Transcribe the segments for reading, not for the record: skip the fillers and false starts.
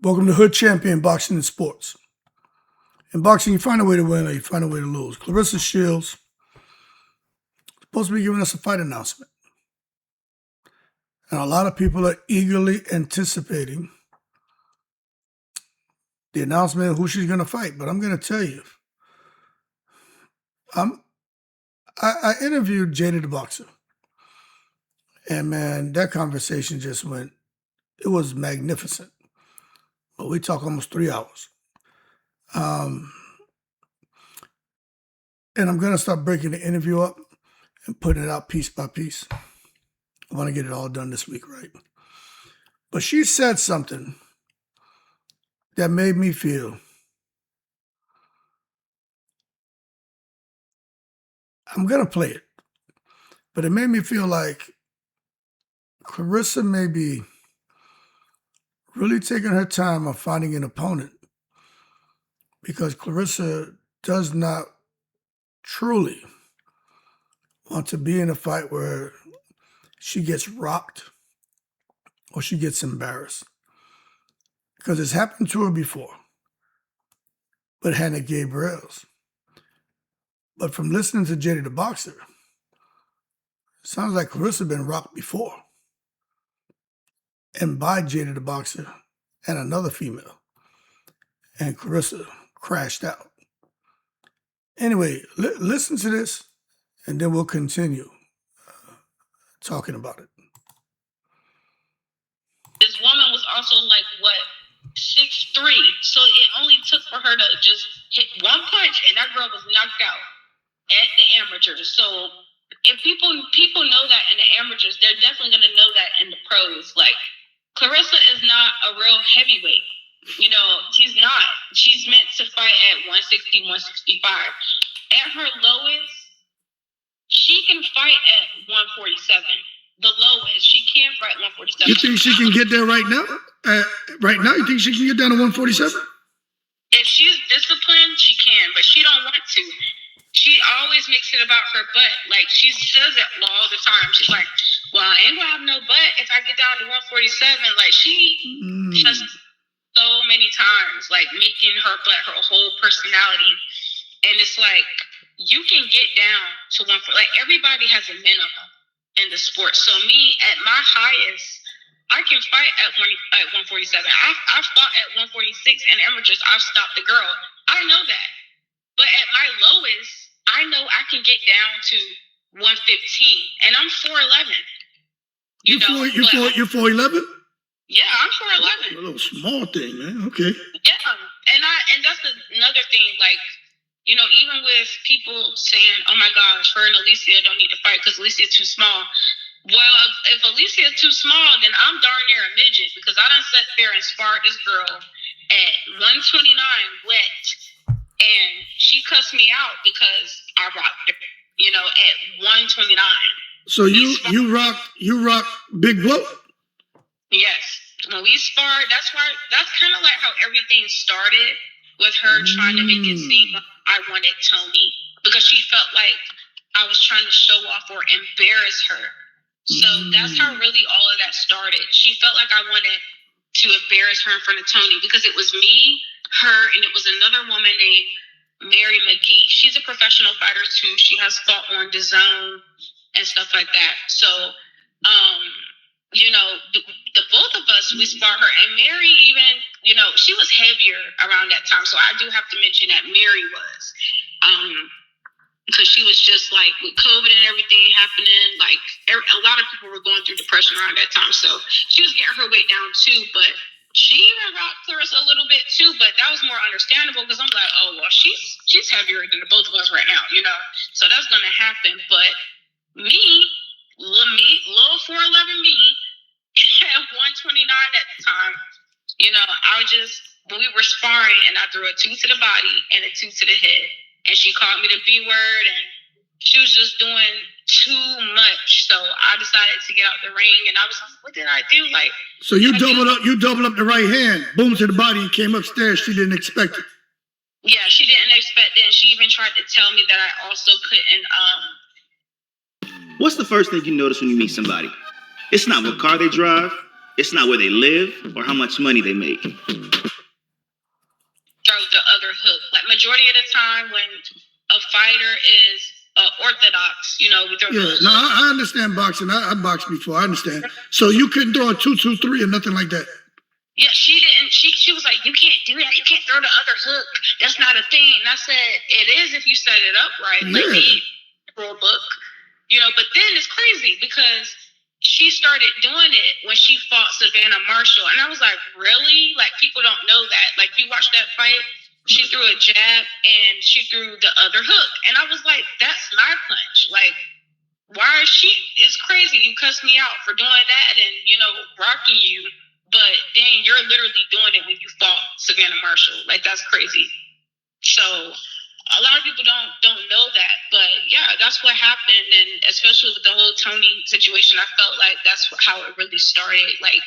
Welcome to Hood Champion Boxing and Sports. In boxing, you find a way to win or you find a way to lose. Claressa Shields is supposed to be giving us a fight announcement. And a lot of people are eagerly anticipating the announcement of who she's going to fight. But I'm going to tell you, I interviewed Jada the Boxer. And man, that conversation just went, it was magnificent. But we talked almost 3 hours. And I'm going to start breaking the interview up and putting it out piece by piece. I want to get it all done this week, right? But she said something that made me feel, I'm going to play it, but it made me feel like Claressa may be really taking her time on finding an opponent because Claressa does not truly want to be in a fight where she gets rocked or she gets embarrassed. Because it's happened to her before, but Hannah Gabriel's. But from listening to Jada the Boxer, it sounds like Claressa been rocked before. And by Jada the Boxer and another female. And Claressa crashed out. Anyway, listen to this, and then we'll continue talking about it. This woman was also like, what, 6'3", so it only took for her to just hit one punch, and that girl was knocked out at the amateurs. So if people know that in the amateurs, they're definitely going to know that in the pros. Like, Claressa is not a real heavyweight. You know, she's not. She's meant to fight at 160, 165. At her lowest, she can fight at 147. The lowest, she can fight 147. You think she can get there right now? Right now, you think she can get down to 147? If she's disciplined, she can, but she don't want to. She always makes it about her butt. Like, she says it all the time. She's like, well, I ain't gonna have no butt if I get down to 147. Like, she just so many times, like, making her butt her whole personality. And it's like, you can get down to 140. Like, everybody has a minimum in the sport. So me, at my highest, I can fight at 147. I fought at 146 and amateurs. I've stopped the girl. I know that. But at my lowest, I know I can get down to 115. And I'm 4'11". You're 4'11"? Yeah, I'm 4'11". A little small thing, man. Okay. Yeah. And that's another thing, like, you know, even with people saying, oh my gosh, her and Alicia don't need to fight because Alicia's too small. Well, if Alicia is too small, then I'm darn near a midget because I done sat there and sparred this girl at 129 wet, and she cussed me out because I rocked her, you know, at 129. So you rock Big Gwoat? Yes. When we sparred, that's kind of like how everything started with her trying to make it seem like I wanted Tony because she felt like I was trying to show off or embarrass her. So that's how really all of that started. She felt like I wanted to embarrass her in front of Tony because it was me, her, and it was another woman named Mary McGee. She's a professional fighter too. She has fought on the zone and stuff like that. So, you know, the both of us, we spar her. And Mary even, you know, she was heavier around that time. So I do have to mention that Mary was. Because she was just like, with COVID and everything happening, like a lot of people were going through depression around that time. So she was getting her weight down too. But she even rocked Claressa a little bit too. But that was more understandable because I'm like, oh, well, she's heavier than the both of us right now, you know? So that's going to happen. But little 4'11" me, at 129 at the time, you know, when we were sparring and I threw a 2 to the body and a 2 to the head. And she called me the B word, and she was just doing too much. So I decided to get out the ring, and I was like, what did I do? Like, so you doubled up the right hand, boom to the body, and came upstairs. She didn't expect it. Yeah, she didn't expect it, and she even tried to tell me that I also couldn't. What's the first thing you notice when you meet somebody? It's not what car they drive. It's not where they live or how much money they make. Throw the other hook. Like majority of the time when a fighter is orthodox, we throw Yeah, no, I understand boxing. I boxed before. I understand. So you couldn't throw a 2-2-3 or nothing like that. Yeah, she didn't. She was like, you can't do that. You can't throw the other hook. That's not a thing. And I said, it is if you set it up right. Yeah. Like the rule book, But then it's crazy because she started doing it when she fought Savannah Marshall, and I was like, really? Like people don't know that. Like you watch that fight, she threw a jab and she threw the other hook, and I was like, that's my punch. Like, why is she? It's crazy. You cussed me out for doing that and rocking you. But then you're literally doing it when you fought Savannah Marshall. Like that's crazy. So a lot of people don't know that, but yeah, that's what happened. And especially with the whole Tony situation, I felt like that's how it really started. Like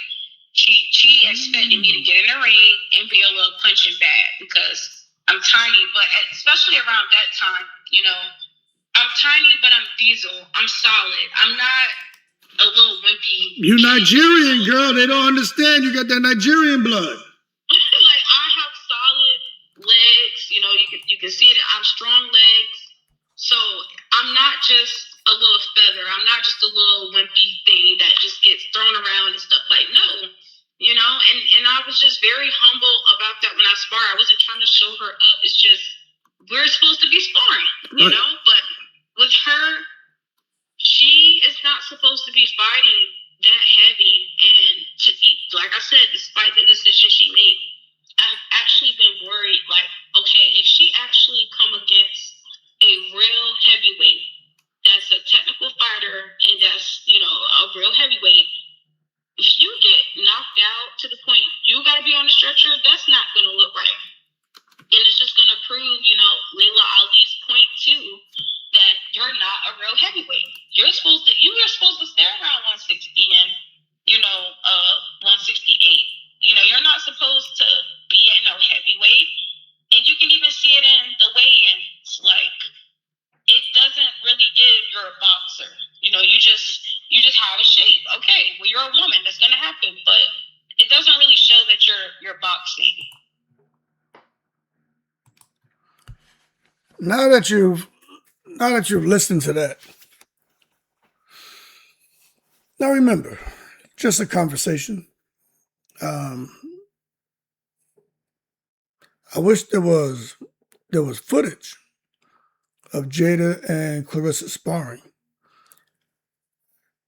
she expected me to get in the ring and be a little punching bag because I'm tiny. But especially around that time, I'm tiny, but I'm diesel. I'm solid. I'm not a little wimpy. You Nigerian, girl. They don't understand. You got that Nigerian blood. Like I have solid legs. You can see it. I have strong legs. So I'm not just a little feather. I'm not just a little wimpy thing that just gets thrown around and stuff. Like no, And I was just very humble about that when I spar. I wasn't trying to show her up. It's just we're supposed to be sparring, Right. But with her, she is not supposed to be fighting that heavy. And to eat, like I said, despite the decision she made, I've actually been worried, like, okay, if she actually come against a real heavyweight that's a technical fighter and that's, a real heavyweight, if you get knocked out to the point you got to be on the stretcher, that's not going to look right. And it's just going to prove, Layla Ali's point too, that you're not a real heavyweight. You're supposed to stay around 160 and, 168. You're not supposed to be at no heavyweight. And you can even see it in the weigh-ins. Like, it doesn't really give you're a boxer. You just have a shape. Okay, well, you're a woman. That's going to happen. But it doesn't really show that you're boxing. Now that you've listened to that, now remember, just a conversation. I wish there was footage of Jada and Clarissa sparring.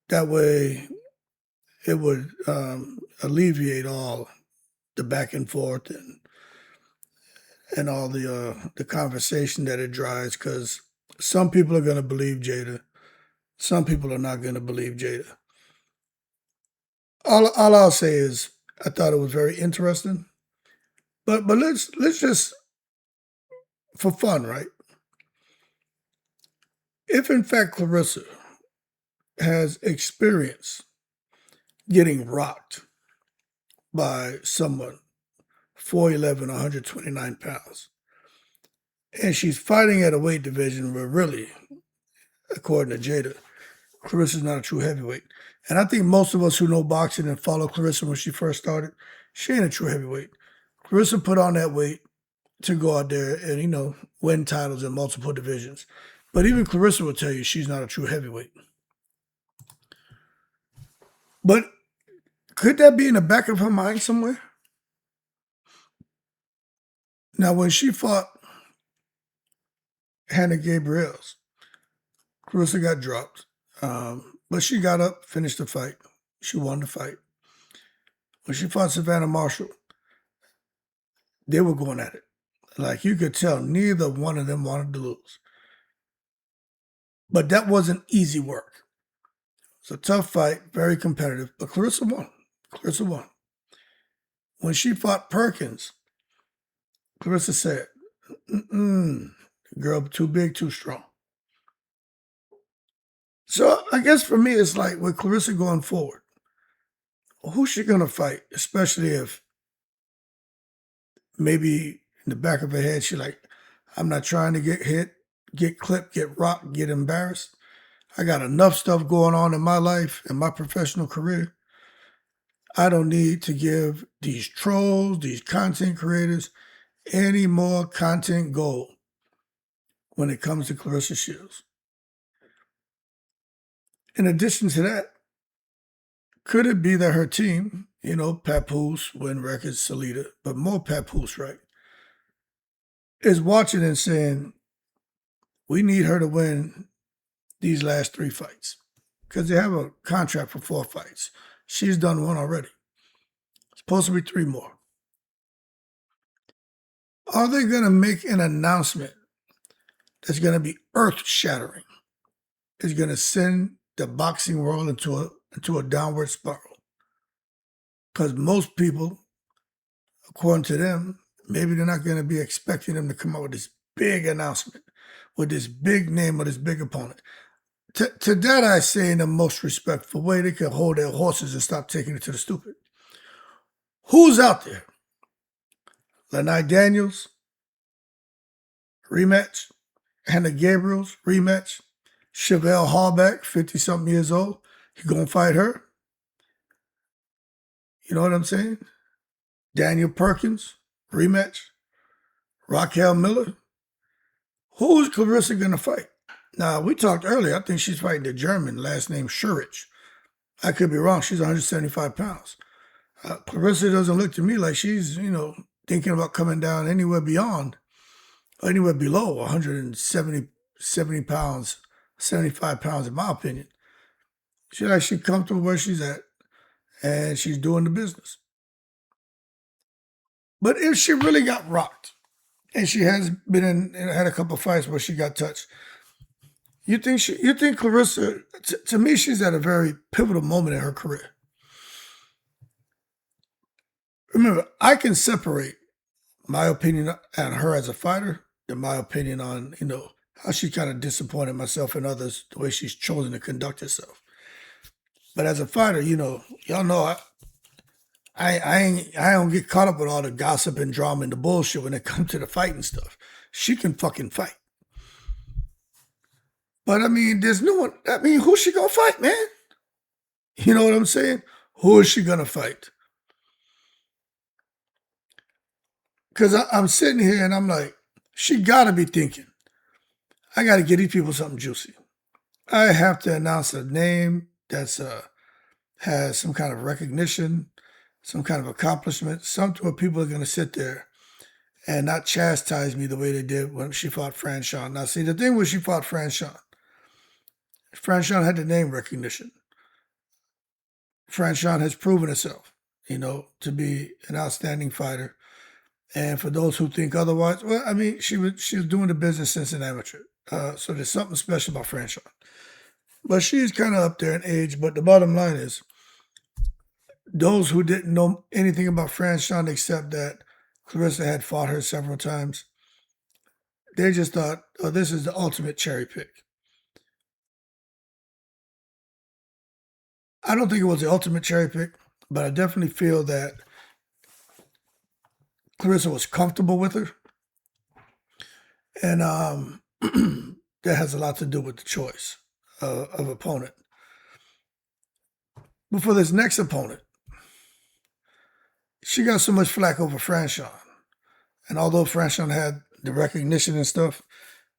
That way, it would alleviate all the back and forth and all the conversation that it drives. Because some people are going to believe Jada, some people are not going to believe Jada. All I'll say is I thought it was very interesting. But let's just, for fun, right? If in fact Clarissa has experience getting rocked by someone 4'11", 129 pounds, and she's fighting at a weight division where really, according to Jada, Clarissa's not a true heavyweight. And I think most of us who know boxing and follow Clarissa when she first started, she ain't a true heavyweight. Clarissa put on that weight to go out there and, win titles in multiple divisions. But even Clarissa will tell you she's not a true heavyweight. But could that be in the back of her mind somewhere? Now, when she fought Hannah Gabriels, Clarissa got dropped. But she got up, finished the fight. She won the fight. When she fought Savannah Marshall, they were going at it. Like you could tell, neither one of them wanted to lose. But that wasn't easy work. It's a tough fight, very competitive, but Clarissa won. Clarissa won. When she fought Perkins, Clarissa said, girl, too big, too strong. So I guess for me, it's like with Clarissa going forward, who's she going to fight? Especially if maybe in the back of her head, she's like, I'm not trying to get hit, get clipped, get rocked, get embarrassed. I got enough stuff going on in my life and my professional career. I don't need to give these trolls, these content creators, any more content gold when it comes to Clarissa Shields. In addition to that, could it be that her team, Papoose, Win Records, Salida, but more Papoose, right, is watching and saying, we need her to win these last 3 fights because they have a contract for 4 fights. She's done 1 already. It's supposed to be 3 more. Are they going to make an announcement that's going to be earth-shattering? It's going to send the boxing world into a downward spiral. Because most people, according to them, maybe they're not going to be expecting them to come out with this big announcement, with this big name or this big opponent. To that I say in the most respectful way, they can hold their horses and stop taking it to the stupid. Who's out there? Lanai Daniels, rematch. Hannah Gabriels, rematch. Chevelle Hallback, 50-something years old. He gonna fight her? You know what I'm saying? Daniel Perkins, rematch. Raquel Miller. Who's Clarissa gonna fight? Now, we talked earlier, I think she's fighting the German, last name Schurich. I could be wrong, she's 175 pounds. Clarissa doesn't look to me like she's, thinking about coming down anywhere beyond, or anywhere below 170 pounds, 75 pounds in my opinion. She's actually comfortable where she's at, and she's doing the business. But if she really got rocked, and she has been had a couple of fights where she got touched, you think Clarissa, to me, she's at a very pivotal moment in her career. Remember, I can separate my opinion on her as a fighter than my opinion on, how she kind of disappointed myself and others, the way she's chosen to conduct herself. But as a fighter, y'all know I don't get caught up with all the gossip and drama and the bullshit when it comes to the fighting stuff. She can fucking fight. But there's no one, who's she gonna fight, man? You know what I'm saying? Who is she gonna fight? Because I'm sitting here and I'm like, she gotta be thinking, I gotta get these people something juicy. I have to announce a name that's has some kind of recognition, some kind of accomplishment, something where people are gonna sit there and not chastise me the way they did when she fought Franchon. Now, see, the thing was she fought Franchon had the name recognition. Franchon has proven herself, to be an outstanding fighter. And for those who think otherwise, well, she was doing the business since an amateur. So there's something special about Franchon. But she's kind of up there in age. But the bottom line is, those who didn't know anything about Franchon except that Clarissa had fought her several times, they just thought, oh, this is the ultimate cherry pick. I don't think it was the ultimate cherry pick, but I definitely feel that Clarissa was comfortable with her. And that has a lot to do with the choice of opponent. But for this next opponent, she got so much flack over Franchon. And although Franchon had the recognition and stuff,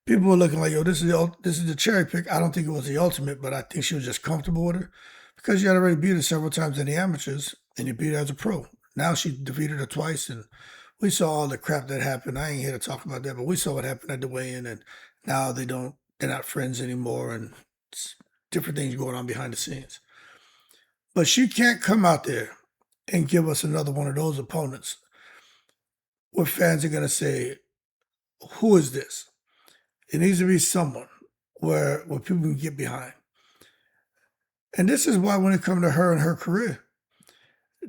people were looking like, yo, this is the cherry pick. I don't think it was the ultimate, but I think she was just comfortable with her because you had already beat her several times in the amateurs and you beat her as a pro. Now she defeated her twice, and we saw all the crap that happened. I ain't here to talk about that, but we saw what happened at the weigh-in, and now they're not friends anymore, and different things going on behind the scenes. But she can't come out there and give us another one of those opponents where fans are going to say, who is this? It needs to be someone where people can get behind. And this is why when it comes to her and her career,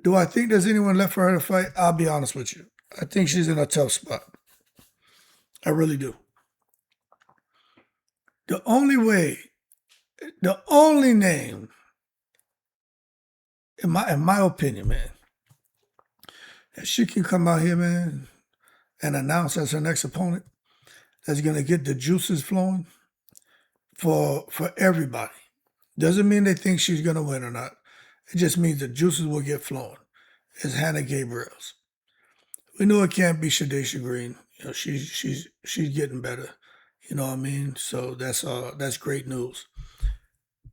do I think there's anyone left for her to fight? I'll be honest with you. I think she's in a tough spot. I really do. The only name, in my opinion, man, that she can come out here, man, and announce as her next opponent, that's going to get the juices flowing for everybody. Doesn't mean they think she's going to win or not. It just means the juices will get flowing. It's Hannah Gabriel's. We know it can't be Shadesha Green. You know, she's getting better. You know what I mean? So that's great news.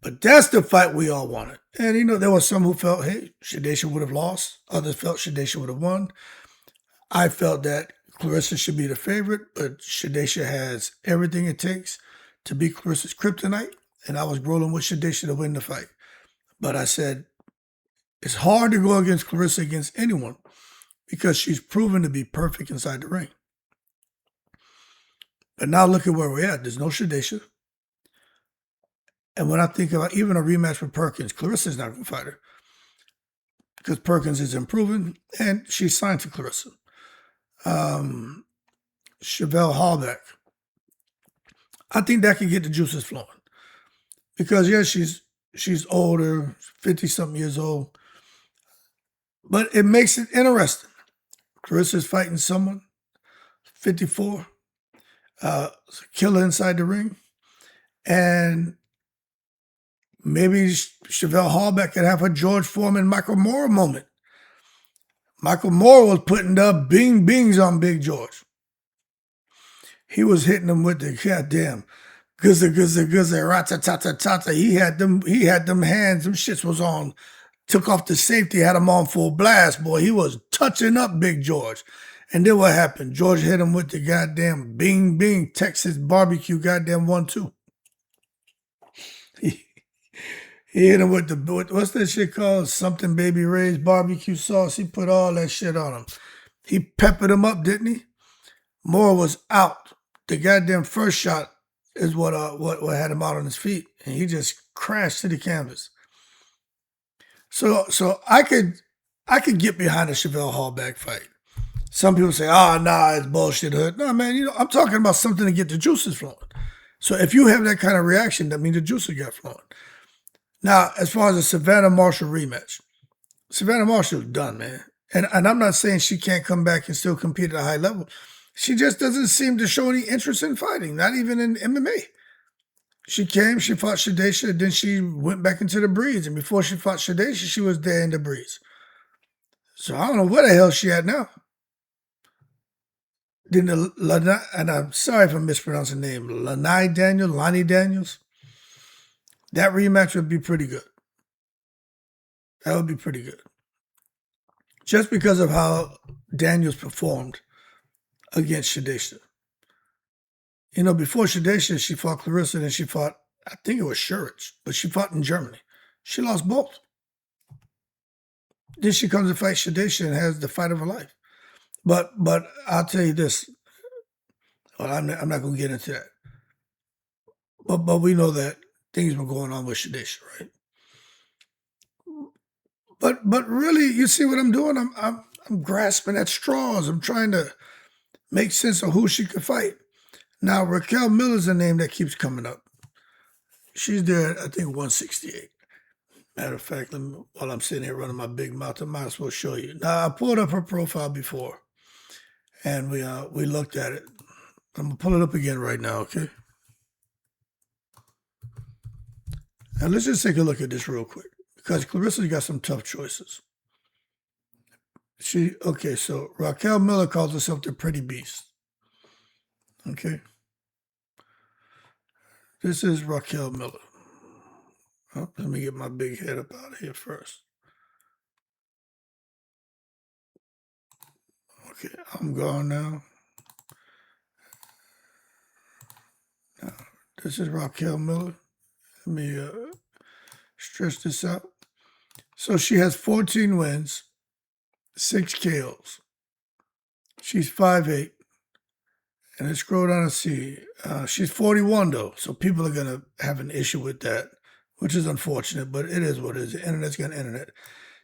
But that's the fight we all wanted. And you know, there were some who felt, hey, Shadesha would have lost. Others felt Shadesha would have won. I felt that Clarissa should be the favorite, but Shadesha has everything it takes to beat Clarissa's kryptonite. And I was rolling with Shadesha to win the fight. But I said, it's hard to go against Clarissa against anyone because she's proven to be perfect inside the ring. But now look at where we're at. There's no Shadesha. And when I think about even a rematch with Perkins, Clarissa's not going to fight her because Perkins is improving and she's signed to Clarissa. Chevelle Hallback. I think that can get the juices flowing because, yeah, she's older, 50-something years old, but it makes it interesting. Clarissa's fighting someone, 54, a killer inside the ring, and maybe Chevelle Hallback could have a George Foreman, Michael Moore moment. Michael Moore was putting the bing bings on Big George. He was hitting him with the goddamn guzza, rat-ta-ta-ta-ta-ta. He had them hands, them shits was on. Took off the safety, had him on full blast, boy. He was touching up Big George. And then what happened? George hit him with the goddamn bing bing Texas barbecue goddamn 1-2. He hit him with the, what's that shit called? Something Baby Ray's barbecue sauce. He put all that shit on him. He peppered him up, didn't he? Moore was out. The goddamn first shot is what had him out on his feet. And he just crashed to the canvas. So I could get behind a Chevelle Hallback fight. Some people say, nah, it's bullshit hood. No, man, you know, I'm talking about something to get the juices flowing. So if you have that kind of reaction, that means the juices got flowing. Now, as far as the Savannah Marshall rematch, Savannah Marshall's done, man. And I'm not saying she can't come back and still compete at a high level. She just doesn't seem to show any interest in fighting, not even in MMA. She came, she fought Shadesha, then she went back into the breeze. And before she fought Shadesha, she was there in the breeze. So I don't know where the hell she at now. Then and I'm sorry if I'm mispronouncing the name, Lonnie Daniels. That rematch would be pretty good. That would be pretty good. Just because of how Daniels performed against Shadesha. You know, before Shadesha, she fought Clarissa, and she fought, I think it was Shurich, but she fought in Germany. She lost both. Then she comes to fight Shadesha and has the fight of her life. But I'll tell you this. Well, I'm not going to get into that. But we know that things were going on with Shadesha, right? But really, you see what I'm doing? I'm grasping at straws. I'm trying to make sense of who she could fight. Now, Raquel Miller's a name that keeps coming up. She's there at, I think, 168. Matter of fact, while I'm sitting here running my big mouth, I might as well show you. Now, I pulled up her profile before, and we looked at it. I'm going to pull it up again right now, okay? Now, let's just take a look at this real quick, because Clarissa's got some tough choices. Okay, so Raquel Miller calls herself the Pretty Beast. Okay. This is Raquel Miller. Oh, let me get my big head up out of here first. Okay, I'm gone now. Now, this is Raquel Miller. Let me stretch this out. So she has 14 wins, 6 KOs. She's 5'8". And let's scroll down and see. She's 41, though, so people are going to have an issue with that, which is unfortunate, but it is what it is. The internet's going to internet.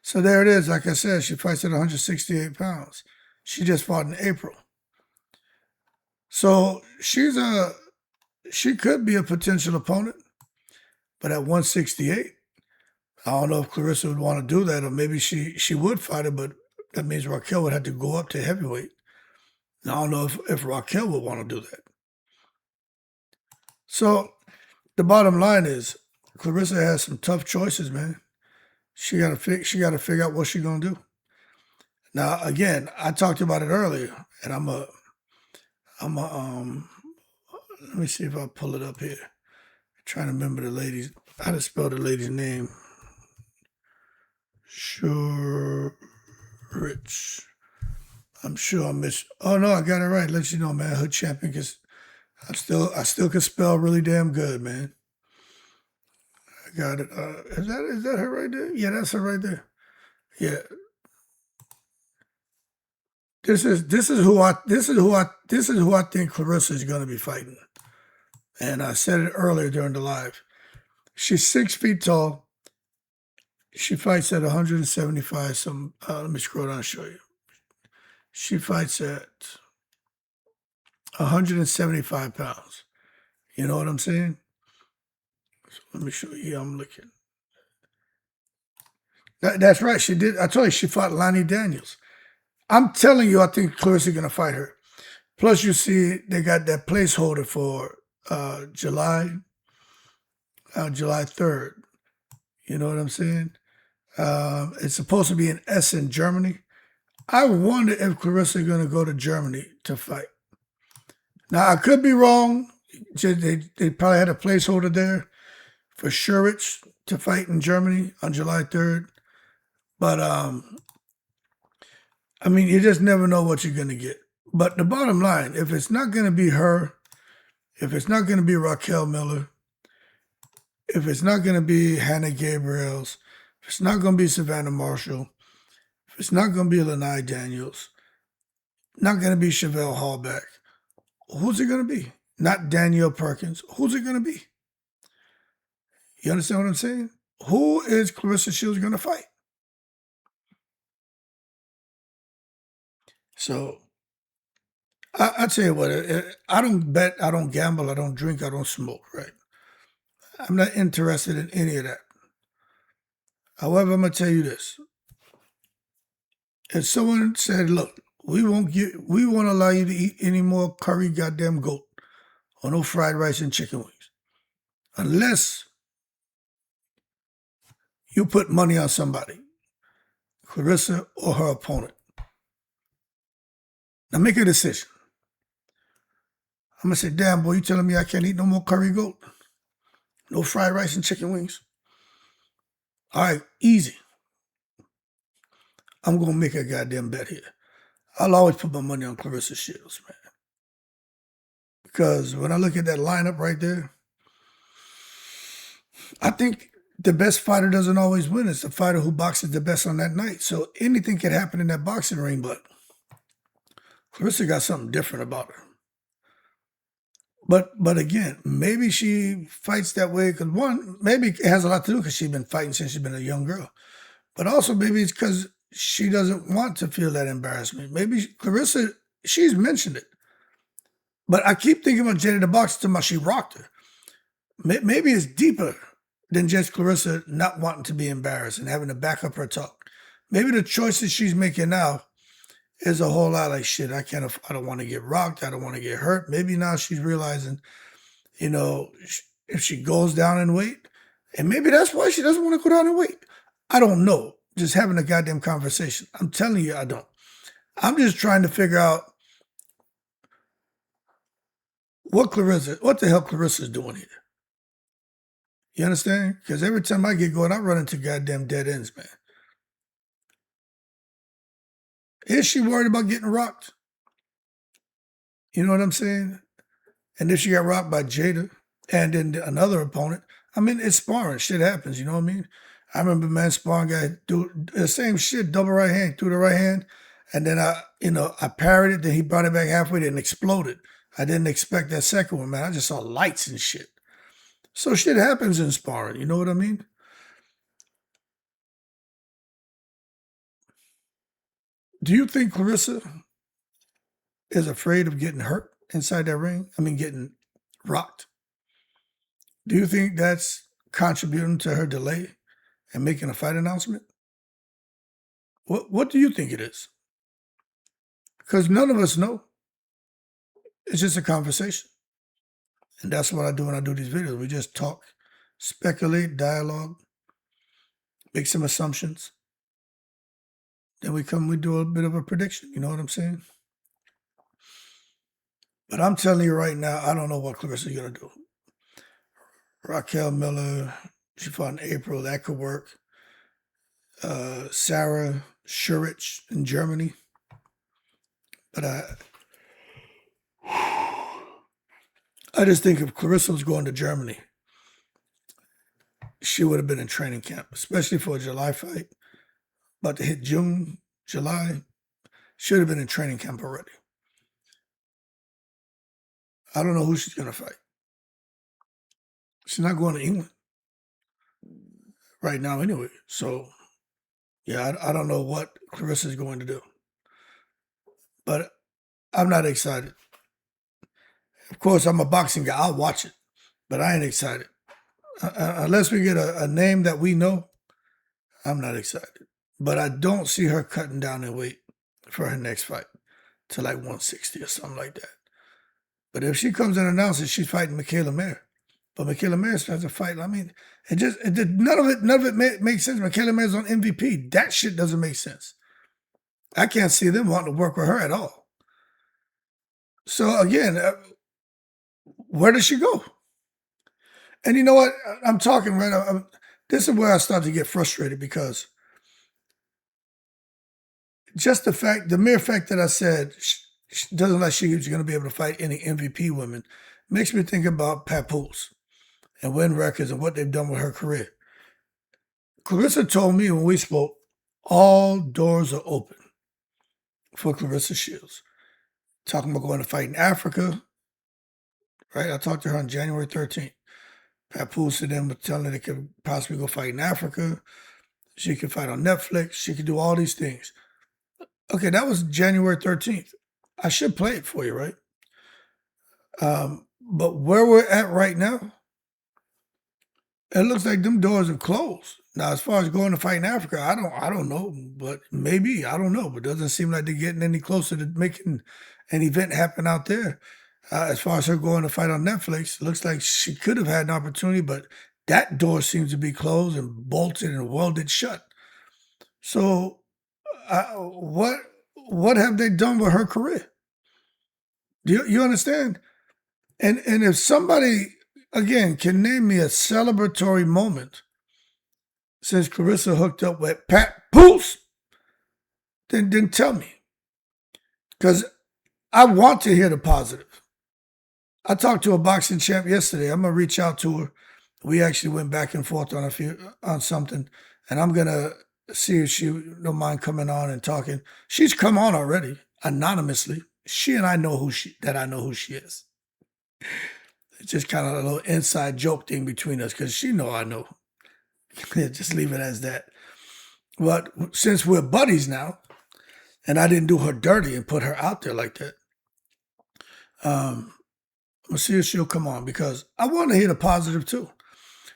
So there it is. Like I said, she fights at 168 pounds. She just fought in April. So she could be a potential opponent, but at 168, I don't know if Clarissa would want to do that, or maybe she would fight her, but that means Raquel would have to go up to heavyweight. I don't know if Raquel would want to do that. So the bottom line is Clarissa has some tough choices, man. She got to figure out what she's gonna do. Now, again, I talked about it earlier, and I'm a let me see if I pull it up here. I'm trying to remember the lady's, how to spell the lady's name. Sure, Rich. I'm sure I miss. Oh no, I got it right. Let you know, man. Hood champion, because I still can spell really damn good, man. I got it. Is that her right there? Yeah, that's her right there. Yeah. This is who I think Clarissa is going to be fighting. And I said it earlier during the live. She's 6 feet tall. She fights at 175. Let me scroll down and show you. She fights at 175 pounds. You know what I'm saying? So let me show you. I'm looking. That's right. She did. I told you she fought Lonnie Daniels. I'm telling you, I think Clarissa's going to fight her. Plus, you see, they got that placeholder for July 3rd. You know what I'm saying? It's supposed to be in Essen, Germany. I wonder if Clarissa is going to go to Germany to fight. Now, I could be wrong. They probably had a placeholder there for Shurich to fight in Germany on July 3rd. But, I mean, you just never know what you're going to get. But the bottom line, if it's not going to be her, if it's not going to be Raquel Miller, if it's not going to be Hannah Gabriels, if it's not going to be Savannah Marshall, if it's not going to be Lanai Daniels, not going to be Chevelle Hallback, who's it going to be? Not Danielle Perkins. Who's it going to be? You understand what I'm saying? Who is Clarissa Shields going to fight? So, I tell you what, I don't bet, I don't gamble, I don't drink, I don't smoke, right? I'm not interested in any of that. However, I'm going to tell you this. If someone said, look, we won't allow you to eat any more curry goddamn goat or no fried rice and chicken wings unless you put money on somebody, Clarissa or her opponent. Now make a decision. I'm going to say, damn, boy, you telling me I can't eat no more curry goat? No fried rice and chicken wings? All right, easy. I'm going to make a goddamn bet here. I'll always put my money on Clarissa Shields, man. Because when I look at that lineup right there, I think the best fighter doesn't always win. It's the fighter who boxes the best on that night. So anything can happen in that boxing ring, but Clarissa got something different about her. But again, maybe she fights that way because one, maybe it has a lot to do because she's been fighting since she's been a young girl. But also maybe it's because she doesn't want to feel that embarrassment. Maybe Clarissa, she's mentioned it. But I keep thinking about Jada the Boxer talking about she rocked her. Maybe it's deeper than just Clarissa not wanting to be embarrassed and having to back up her talk. Maybe the choices she's making now is a whole lot like, shit, I don't want to get rocked. I don't want to get hurt. Maybe now she's realizing, you know, if she goes down in weight, and maybe that's why she doesn't want to go down in weight. I don't know. Just having a goddamn conversation. I'm telling you, I don't. I'm just trying to figure out what the hell Clarissa's doing here. You understand? Because every time I get going, I run into goddamn dead ends, man. Is she worried about getting rocked? You know what I'm saying? And if she got rocked by Jada and then another opponent, I mean, it's sparring. Shit happens, you know what I mean? I remember, man, sparring guy do the same shit, double right hand, threw the right hand, and then I parried it, then he brought it back halfway, then exploded. I didn't expect that second one, man. I just saw lights and shit. So shit happens in sparring, you know what I mean? Do you think Clarissa is afraid of getting hurt inside that ring? I mean, getting rocked. Do you think that's contributing to her delay and making a fight announcement? What do you think it is? Because none of us know. It's just a conversation. And that's what I do when I do these videos. We just talk, speculate, dialogue. make some assumptions. Then we do a bit of a prediction. You know what I'm saying? But I'm telling you right now, I don't know what Clarissa's going to do. Raquel Miller, she fought in April. That could work. Sarah Schurich in Germany. But I just think if Clarissa was going to Germany, she would have been in training camp, especially for a July fight. About to hit June, July, should have been in training camp already. I don't know who she's going to fight. She's not going to England right now anyway. So, yeah, I don't know what Clarissa's going to do. But I'm not excited. Of course, I'm a boxing guy. I'll watch it. But I ain't excited. Unless we get a name that we know, I'm not excited. But I don't see her cutting down in weight for her next fight to like 160 or something like that. But if she comes and announces she's fighting Michaela Mayer, but Michaela Mayer starts a fight, I mean, none of it makes sense. Michaela Mayer's on MVP. That shit doesn't make sense. I can't see them wanting to work with her at all. So again, where does she go? And you know what? I'm talking right now. This is where I start to get frustrated because just the mere fact that I said she doesn't like she's going to be able to fight any MVP women makes me think about Papoose and win records and what they've done with her career. Clarissa told me when we spoke, all doors are open for Clarissa Shields. Talking about going to fight in Africa, right? I talked to her on January 13th. Papoose and them were telling her they could possibly go fight in Africa. She could fight on Netflix. She could do all these things. Okay, that was January 13th. I should play it for you, right? But where we're at right now, it looks like them doors have closed. Now, as far as going to fight in Africa, I don't know, but maybe, I don't know. But it doesn't seem like they're getting any closer to making an event happen out there. As far as her going to fight on Netflix, it looks like she could have had an opportunity, but that door seems to be closed and bolted and welded shut. So, what have they done with her career? Do you understand? And if somebody again can name me a celebratory moment since Clarissa hooked up with Papoose, then tell me, because I want to hear the positive. I talked to a boxing champ yesterday. I'm gonna reach out to her. We actually went back and forth on something, and I'm gonna see if she don't mind coming on and talking. She's come on already anonymously. She and I know who she is. It's just kind of a little inside joke thing between us because she know I know. Just leave it as that. But since we're buddies now, and I didn't do her dirty and put her out there like that, I'm gonna see if she'll come on because I want to hear the positive too.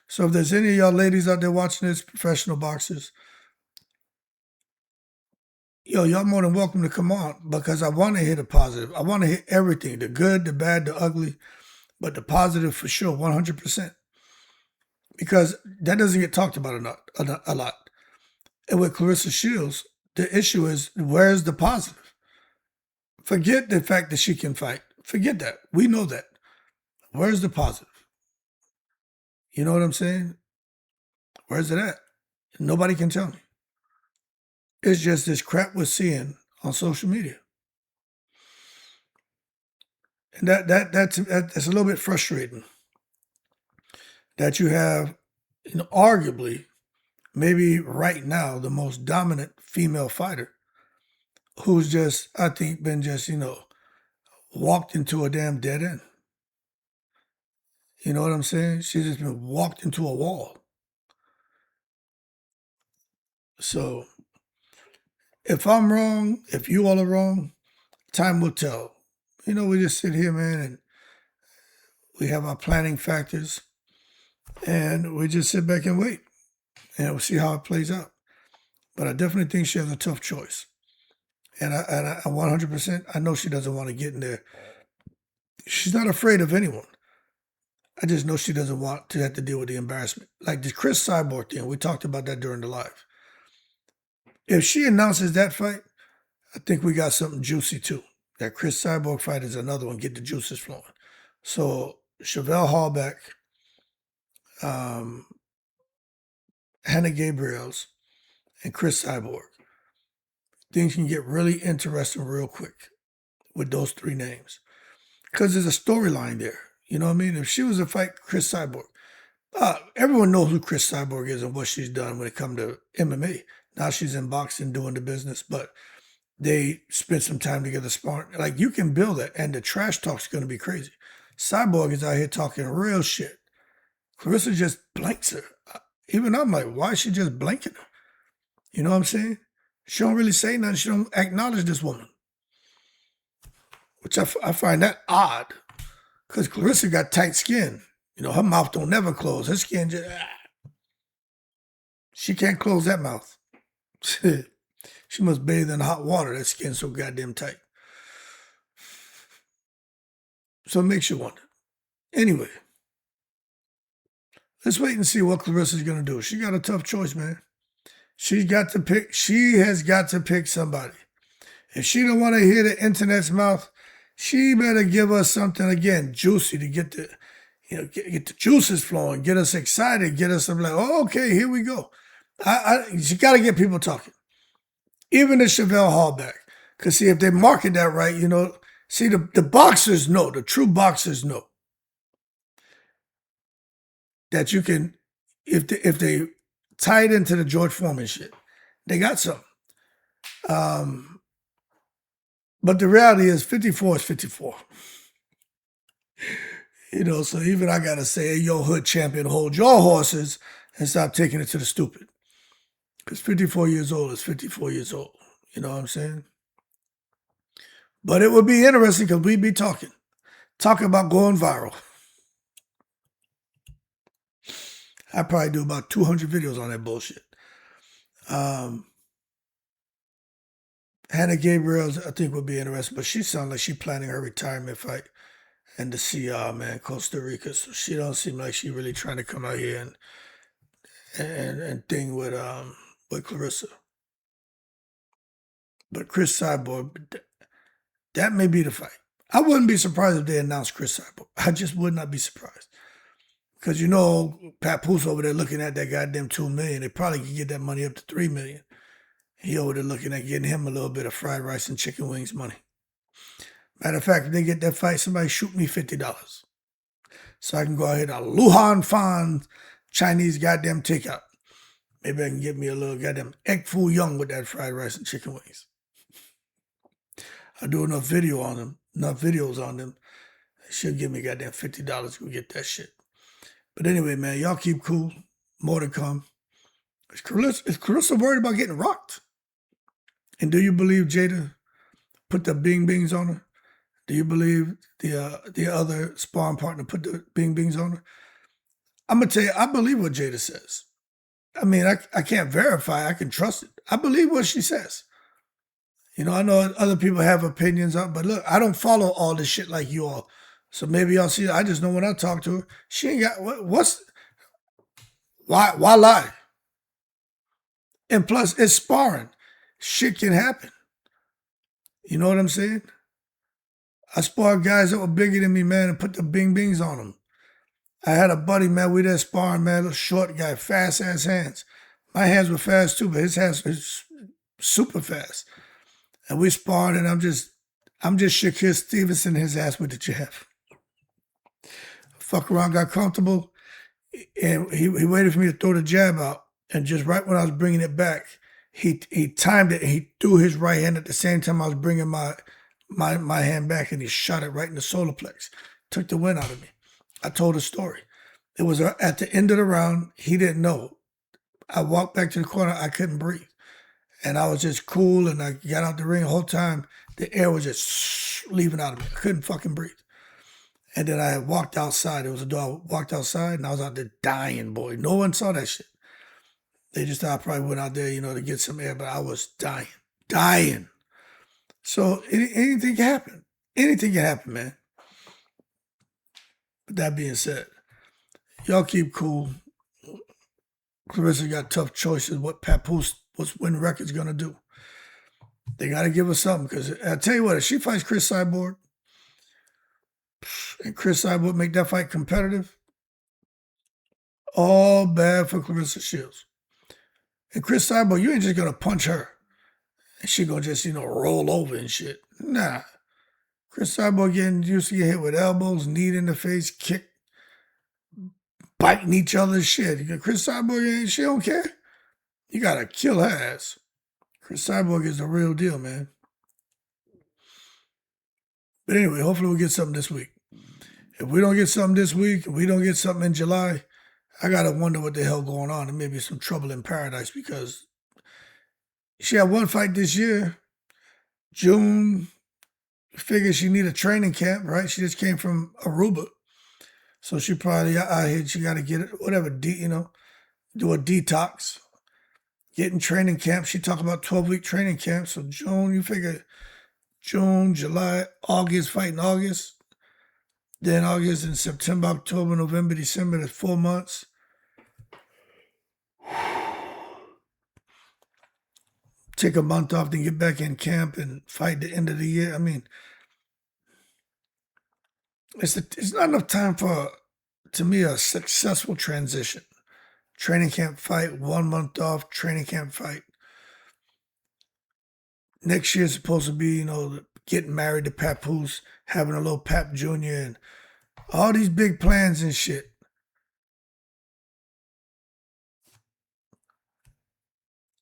So if there's any of y'all ladies out there watching this, professional boxers, y'all more than welcome to come on because I want to hear the positive. I want to hear everything, the good, the bad, the ugly, but the positive for sure, 100%. Because that doesn't get talked about a lot. And with Clarissa Shields, the issue is, where's the positive? Forget the fact that she can fight. Forget that. We know that. Where's the positive? You know what I'm saying? Where's it at? Nobody can tell me. It's just this crap we're seeing on social media. And that's a little bit frustrating. That you have, arguably, maybe right now, the most dominant female fighter who's just, I think, been just, walked into a damn dead end. You know what I'm saying? She's just been walked into a wall. So, if I'm wrong, if you all are wrong, time will tell. We just sit here, man, and we have our planning factors, and we just sit back and wait, and we'll see how it plays out. But I definitely think she has a tough choice. And I 100%, I know she doesn't want to get in there. She's not afraid of anyone. I just know she doesn't want to have to deal with the embarrassment. Like the Chris Cyborg thing, we talked about that during the live. If she announces that fight, I think we got something juicy too. That Chris Cyborg fight is another one. Get the juices flowing. So Chevelle Hallback, Hannah Gabriels, and Chris Cyborg. Things can get really interesting real quick with those three names. Because there's a storyline there. You know what I mean? If she was to fight Chris Cyborg, everyone knows who Chris Cyborg is and what she's done when it comes to MMA. Now she's in boxing doing the business, but they spent some time together sparring. Like, you can build that, and the trash talk's going to be crazy. Cyborg is out here talking real shit. Clarissa just blanks her. Even I'm like, why is she just blanking her? You know what I'm saying? She don't really say nothing. She don't acknowledge this woman, which I find that odd, because Clarissa got tight skin. You know, her mouth don't never close. Her skin just, she can't close that mouth. She must bathe in hot water. That skin's so goddamn tight. So it makes you wonder. Anyway, let's wait and see what Clarissa's going to do. She got a tough choice, man. She has got to pick somebody. If she don't want to hear the internet's mouth, she better give us something, again, juicy to get the, get the juices flowing, get us excited, get us like, oh, okay, here we go. She got to get people talking. Even the Chevelle Hallback. Because, see, if they market that right, see, the boxers know, the true boxers know that you can, if they tie it into the George Foreman shit, they got something. But the reality is 54 is 54. So even I got to say, hey, yo, hood champion, hold your horses and stop taking it to the stupid. Because 54 years old is 54 years old. You know what I'm saying? But it would be interesting because we'd be talking about going viral. I probably do about 200 videos on that bullshit. Hannah Gabriels, I think, would be interesting, but she sounds like she's planning her retirement fight and the CR, man, Costa Rica. So she don't seem like she really trying to come out here and thing with Clarissa. But Chris Cyborg, that may be the fight. I wouldn't be surprised if they announced Chris Cyborg. I just would not be surprised. Because Papoose over there looking at that goddamn $2 million. They probably could get that money up to $3 million. He over there looking at getting him a little bit of fried rice and chicken wings money. Matter of fact, if they get that fight, somebody shoot me $50. So I can go ahead and Luhan Fan Chinese goddamn takeout. Maybe I can get me a little goddamn egg foo young with that fried rice and chicken wings. I do enough videos on them. She'll give me goddamn $50 to get that shit. But anyway, man, y'all keep cool. More to come. Is Clarissa worried about getting rocked? And do you believe Jada put the bing bings on her? Do you believe the other sparring partner put the bing bings on her? I'm going to tell you, I believe what Jada says. I mean, I can't verify. I can trust it. I believe what she says. I know other people have opinions on, but look, I don't follow all this shit like you all. So maybe y'all see, I just know when I talk to her, she ain't got, why lie? And plus, it's sparring. Shit can happen. You know what I'm saying? I sparred guys that were bigger than me, man, and put the bing bings on them. I had a buddy, man, we there sparring, man, a short guy, fast-ass hands. My hands were fast too, but his hands were super fast. And we sparred, and I'm just Shaquille Stevenson his ass with the jab. Fuck around, got comfortable, and he waited for me to throw the jab out. And just right when I was bringing it back, he timed it, and he threw his right hand at the same time I was bringing my hand back, and he shot it right in the solar plex. Took the wind out of me. I told a story. It was at the end of the round. He didn't know. I walked back to the corner. I couldn't breathe. And I was just cool, and I got out the ring the whole time. The air was just leaving out of me. I couldn't fucking breathe. And then I walked outside. There was a door. I walked outside, and I was out there dying, boy. No one saw that shit. They just thought I probably went out there, to get some air, but I was dying. So anything can happen. Anything can happen, man. But that being said, Y'all keep cool. Clarissa got tough choices. What Papoose, what's Win Records gonna do? They got to give her something because I tell you what, if she fights Chris Cyborg and Chris Cyborg make that fight competitive, all bad for Clarissa Shields. And Chris Cyborg, you ain't just gonna punch her and she gonna just roll over and shit. Nah, Chris Cyborg getting used to get hit with elbows, knee in the face, kick, biting each other's shit. Chris Cyborg, she don't care. You gotta kill her ass. Chris Cyborg is the real deal, man. But anyway, hopefully we'll get something this week. If we don't get something this week, if we don't get something in July, I gotta wonder what the hell going on. There may be some trouble in paradise because she had one fight this year. June, figures she need a training camp, right? She just came from Aruba. So she probably out here, she got to get it, whatever, do a detox. Get in training camp. She talked about 12-week training camp. So June, you figure June, July, August, fighting August. Then August and September, October, November, December, that's 4 months. Take a month off, then get back in camp and fight the end of the year. I mean, it's not enough time for, to me, a successful transition. Training camp fight, 1 month off, training camp fight. Next year is supposed to be, getting married to Papoose, having a little Pap Jr. and all these big plans and shit.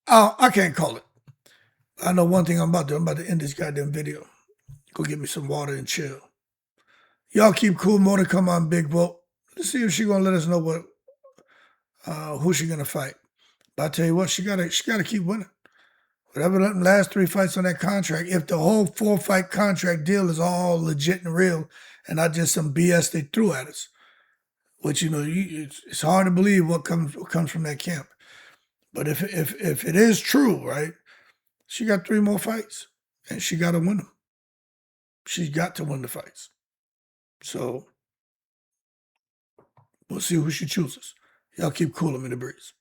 Oh, I can't call it. I know one thing I'm about to end this goddamn video. Go get me some water and chill. Y'all keep cool. More to come on Big Gwoat. Let's see if she gonna let us know who she gonna fight. But I tell you what, she gotta keep winning. Whatever the last 3 fights on that contract, if the whole 4-fight contract deal is all legit and real and not just some BS they threw at us, which it's hard to believe what comes from that camp. But if it is true, right, she got 3 more fights and she got to win them. She's got to win the fights. So we'll see who she chooses. Y'all keep cool. I'm in the breeze.